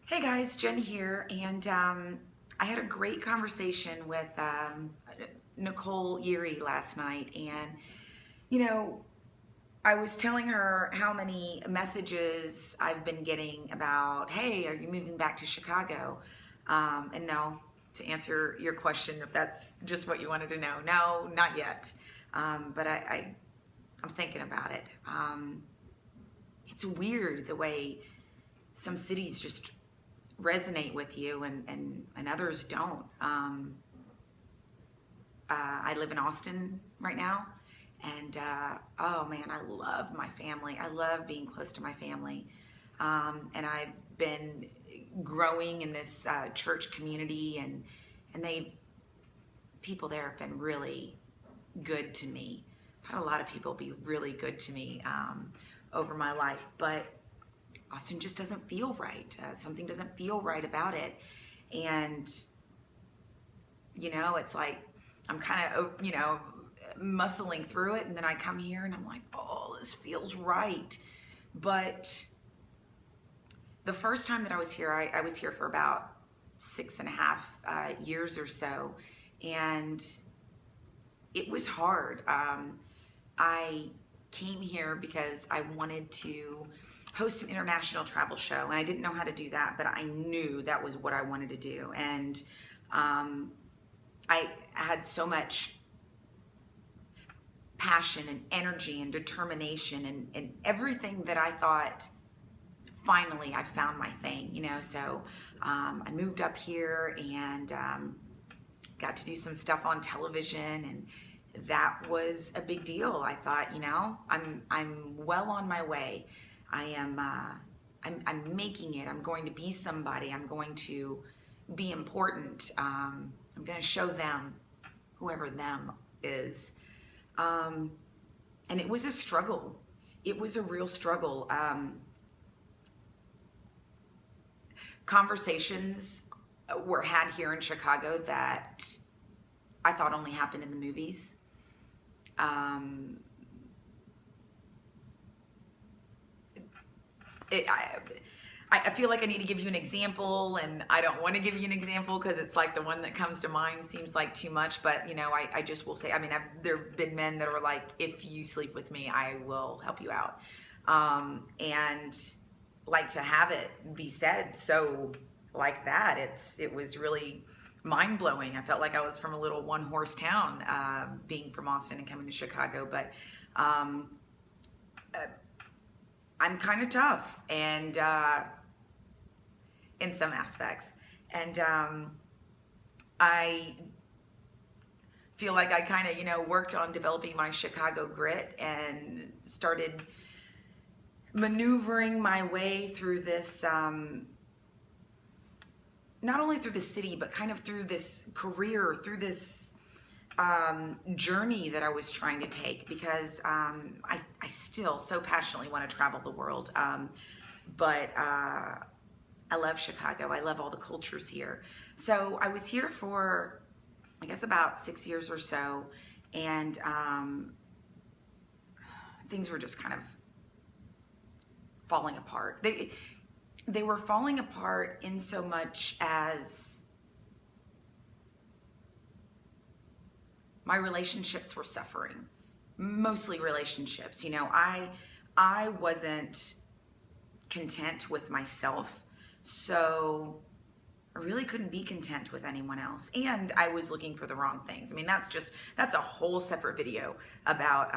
Hey guys, Jen here, and I had a great conversation with Nicole Yeary last night, and you know, I was telling her how many messages I've been getting about, hey, are you moving back to Chicago? And no, to answer your question, if that's just what you wanted to know, no, not yet. But I'm thinking about it. It's weird the way some cities just resonate with you and others don't. I live in Austin right now, and oh man, I love my family. I love being close to my family. And I've been growing in this church community, and people there have been really good to me. I've had a lot of people be really good to me over my life, but Austin just doesn't feel right. Something doesn't feel right about it. And, it's like I'm kind of, muscling through it. And then I come here and I'm like, oh, this feels right. But the first time that I was here, I was here for about 6.5 years or so. And it was hard. I came here because I wanted to host an international travel show, and I didn't know how to do that, but I knew that was what I wanted to do. And I had so much passion and energy and determination and everything that I thought, finally I found my thing, so I moved up here and got to do some stuff on television, and that was a big deal. I thought, I'm well on my way. I am I'm making it. I'm going to be somebody. I'm going to be important. I'm going to show them, whoever them is. And it was a struggle. It was a real struggle. Conversations were had here in Chicago that I thought only happened in the movies. Um, I feel like I need to give you an example, and I don't want to give you an example because it's like the one that comes to mind seems like too much. But I just will say, there have been men that are like, if you sleep with me, I will help you out, and like to have it be said so like that. It was really mind blowing. I felt like I was from a little one horse town, being from Austin and coming to Chicago, but. I'm kind of tough and in some aspects, and I feel like I kind of worked on developing my Chicago grit and started maneuvering my way through this, not only through the city but kind of through this career, through this journey that I was trying to take, because I still so passionately want to travel the world. But I love Chicago. I love all the cultures here. So I was here for, I guess, about 6 years or so, and things were just kind of falling apart. They were falling apart in so much as my relationships were suffering, mostly relationships. I wasn't content with myself, so I really couldn't be content with anyone else. And I was looking for the wrong things. That's a whole separate video about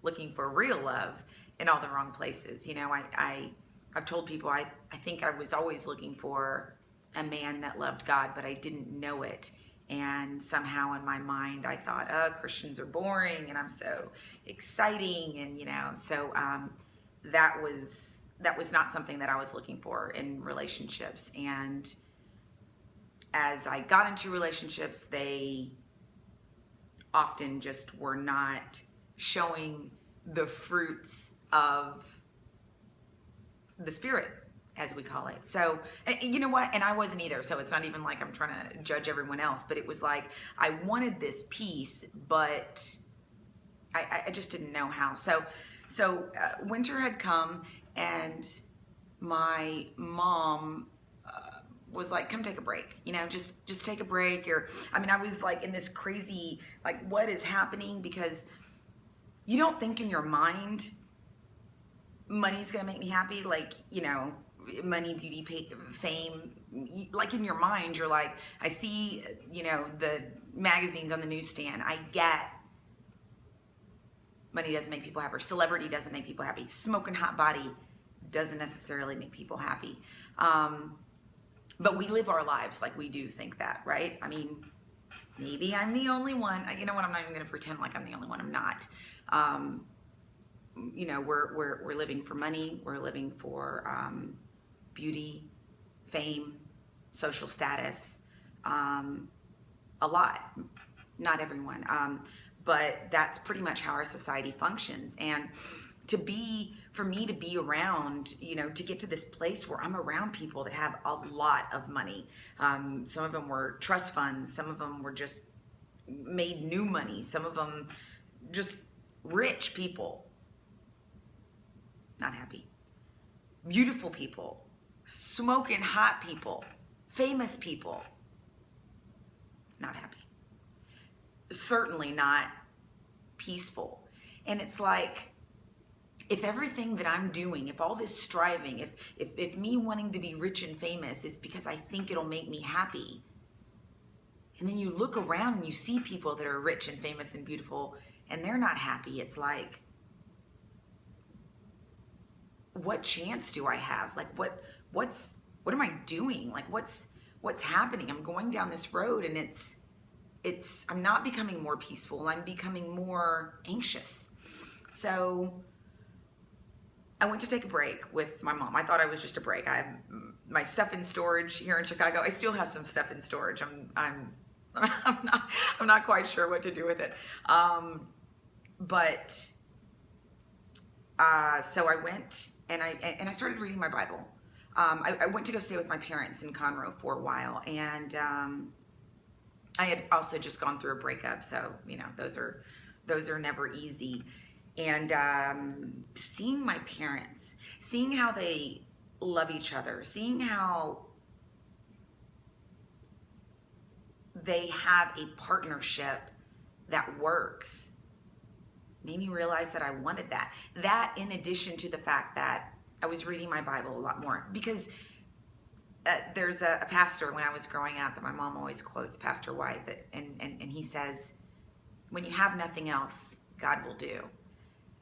looking for real love in all the wrong places. I've told people I think I was always looking for a man that loved God, but I didn't know it. And somehow in my mind, I thought, oh, Christians are boring, and I'm so exciting, and so that was not something that I was looking for in relationships. And as I got into relationships, they often just were not showing the fruits of the Spirit, as we call it. So, you know what? And I wasn't either. So it's not even like I'm trying to judge everyone else, but it was like I wanted this peace, but I just didn't know how. So winter had come, and my mom was like, come take a break, just take a break. I was like in this crazy, like, what is happening? Because you don't think in your mind money's gonna make me happy, like, money, beauty, fame. Like in your mind, you're like, I see, the magazines on the newsstand. I get money doesn't make people happy. Celebrity doesn't make people happy. Smoking hot body doesn't necessarily make people happy. But we live our lives like we do think that, right? I mean, maybe I'm the only one. You know what? I'm not even going to pretend like I'm the only one. I'm not. We're living for money. We're living for beauty, fame, social status. A lot. Not everyone. But that's pretty much how our society functions. And for me to be around, to get to this place where I'm around people that have a lot of money. Some of them were trust funds. Some of them were just made new money. Some of them just rich people. Not happy. Beautiful people. Smoking hot people. Famous people. Not happy. Certainly not peaceful. And it's like, if everything that I'm doing, if all this striving, if me wanting to be rich and famous is because I think it'll make me happy, and then you look around and you see people that are rich and famous and beautiful and they're not happy, it's like, what chance do I have? Like, what am I doing? Like, what's happening? I'm going down this road and I'm not becoming more peaceful. I'm becoming more anxious. So I went to take a break with my mom. I thought I was just a break. I have my stuff in storage here in Chicago. I still have some stuff in storage. I'm not quite sure what to do with it. So I went and I started reading my Bible. I went to go stay with my parents in Conroe for a while, and I had also just gone through a breakup, so those are never easy. And seeing my parents, seeing how they love each other, seeing how they have a partnership that works, made me realize that I wanted that. That, in addition to the fact that I was reading my Bible a lot more, because there's a pastor when I was growing up that my mom always quotes, Pastor White, and he says, when you have nothing else, God will do.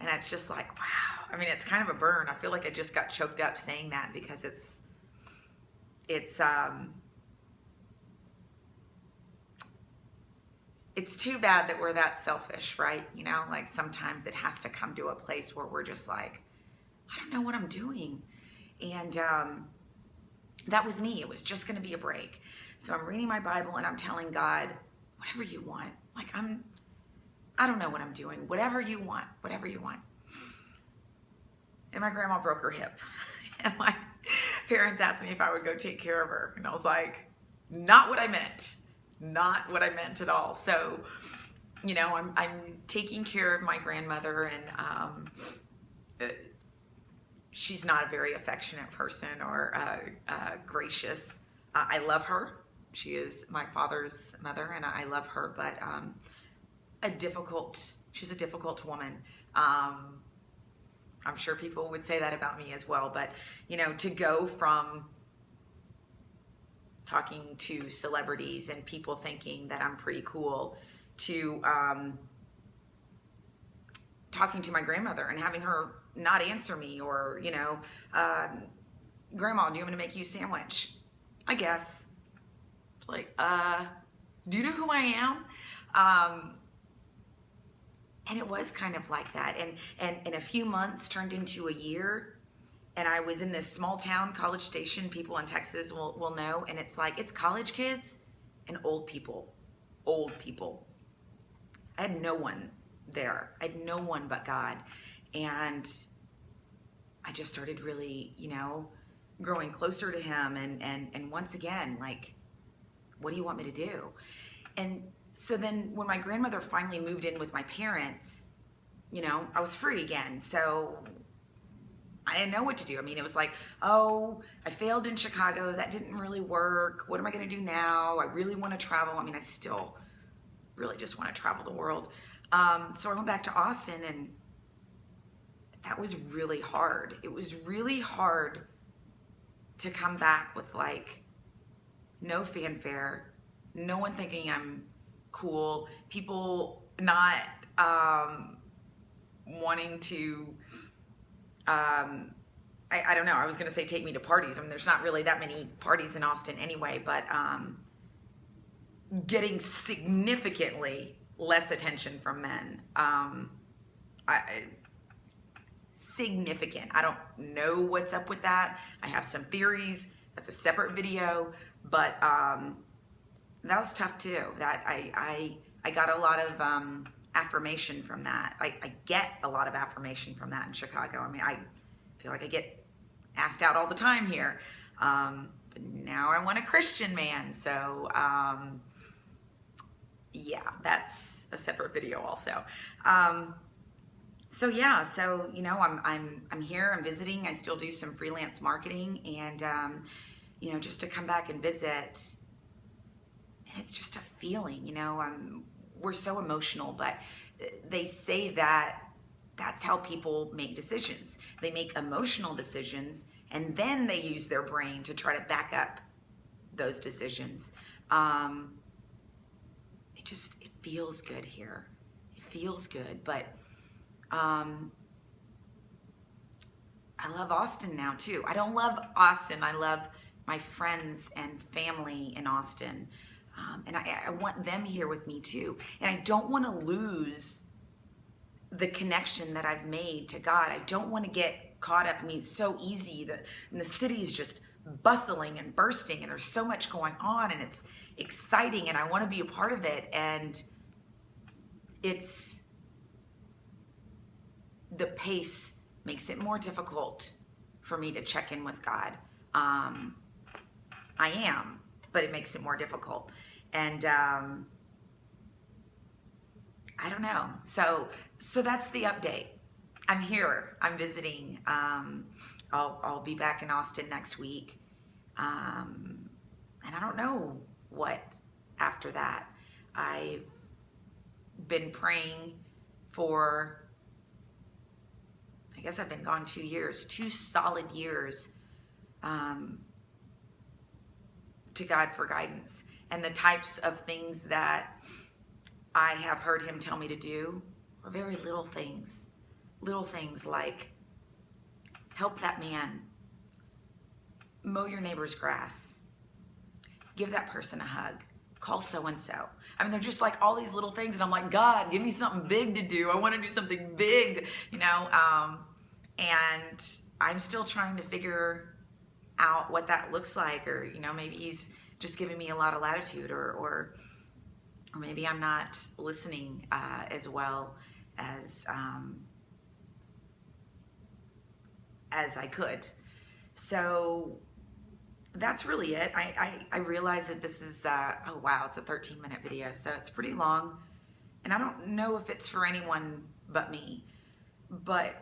And it's just like, wow. I mean, it's kind of a burn. I feel like I just got choked up saying that, because it's too bad that we're that selfish, right? Like sometimes it has to come to a place where we're just like, I don't know what I'm doing. And that was me. It was just going to be a break. So I'm reading my Bible and I'm telling God, whatever you want. Like I don't know what I'm doing. Whatever you want. Whatever you want. And my grandma broke her hip. And my parents asked me if I would go take care of her. And I was like, not what I meant. Not what I meant at all. So, I'm taking care of my grandmother, and she's not a very affectionate person or gracious. I love her. She is my father's mother, and I love her, but she's a difficult woman. I'm sure people would say that about me as well, but to go from talking to celebrities and people thinking that I'm pretty cool to talking to my grandmother and having her not answer me, or Grandma, do you want me to make you a sandwich? I guess. It's like, do you know who I am? And it was kind of like that. And a few months turned into a year. And I was in this small town, College Station. People in Texas will know. And it's like, it's college kids and old people. Old people. I had no one there. I had no one but God. And I just started really, growing closer to him. And once again, like, what do you want me to do? And so then when my grandmother finally moved in with my parents, I was free again. So I didn't know what to do. I mean, it was like, oh, I failed in Chicago. That didn't really work. What am I going to do now? I really want to travel. I mean, I still really just want to travel the world. So I went back to Austin, and that was really hard. It was really hard to come back with like no fanfare, no one thinking I'm cool, people not wanting to, I don't know, I was going to say take me to parties. I mean, there's not really that many parties in Austin anyway, but getting significantly less attention from men. Significant. I don't know what's up with that. I have some theories. That's a separate video, but that was tough too. That I got a lot of affirmation from that. I get a lot of affirmation from that in Chicago. I mean, I feel like I get asked out all the time here. But now I want a Christian man. So yeah, that's a separate video also. So yeah, so you know, I'm here, I'm visiting. I still do some freelance marketing, and you know, just to come back and visit, and it's just a feeling, you know. We're so emotional, but they say that that's how people make decisions. They make emotional decisions, and then they use their brain to try to back up those decisions. It feels good here. It feels good, but I love Austin now too. I don't love Austin. I love my friends and family in Austin. And I want them here with me too. And I don't want to lose the connection that I've made to God. I don't want to get caught up. I mean, it's so easy that the city is just bustling and bursting, and there's so much going on, and it's exciting, and I want to be a part of it. And the pace makes it more difficult for me to check in with God. I am, but it makes it more difficult. And I don't know. So that's the update. I'm here. I'm visiting. I'll be back in Austin next week. And I don't know what after that. I've been praying for, I guess I've been gone 2 years, 2 solid years, to God for guidance. And the types of things that I have heard him tell me to do are very little things like help that man, mow your neighbor's grass, give that person a hug, call so-and-so. I mean, they're just like all these little things, and I'm like, God, give me something big to do. I want to do something big, you know, and I'm still trying to figure out what that looks like, or, you know, maybe he's just giving me a lot of latitude, or maybe I'm not listening as well as I could. So that's really it. I realize that this is, oh wow, it's a 13-minute video, so it's pretty long. And I don't know if it's for anyone but me. But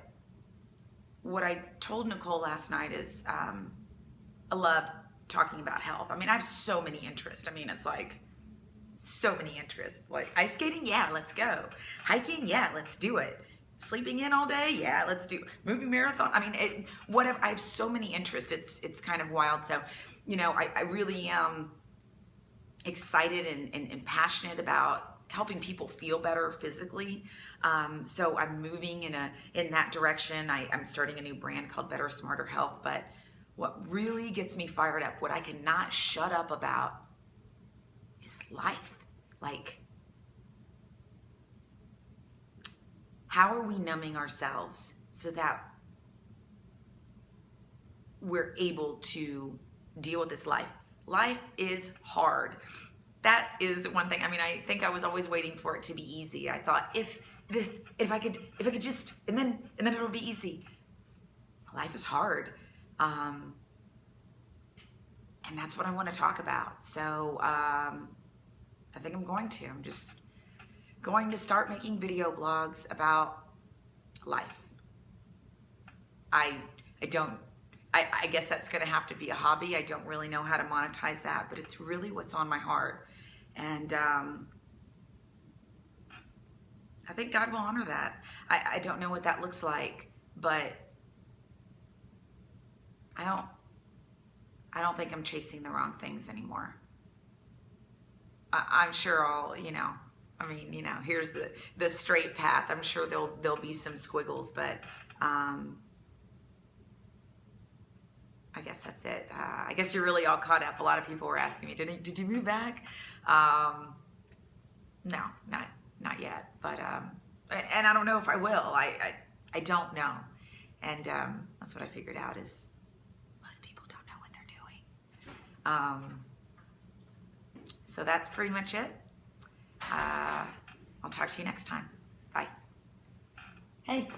what I told Nicole last night is I love talking about health. I mean, I have so many interests. I mean, it's like so many interests. Like ice skating, yeah, let's go. Hiking, yeah, let's do it. Sleeping in all day, yeah, let's do movie marathon. I mean, whatever. I have so many interests. It's kind of wild. So, you know, I really am excited and passionate about helping people feel better physically. So I'm moving in that direction. I'm starting a new brand called Better Smarter Health. But what really gets me fired up, what I cannot shut up about, is life. Like, how are we numbing ourselves so that we're able to deal with this life? Life is hard. That is one thing. I mean, I think I was always waiting for it to be easy. I thought if I could just, and then it'll be easy. Life is hard. And that's what I want to talk about. So I think I'm just going to start making video blogs about life. I I guess that's going to have to be a hobby. I don't really know how to monetize that, but it's really what's on my heart. And I think God will honor that. I don't know what that looks like, but I don't think I'm chasing the wrong things anymore. I'm sure here's the straight path. I'm sure there'll be some squiggles, but I guess that's it. I guess you're really all caught up. A lot of people were asking me, did you move back? No, not yet. But and I don't know if I will. I don't know. And that's what I figured out is most people don't know what they're doing. So that's pretty much it. I'll talk to you next time. Bye. Hey.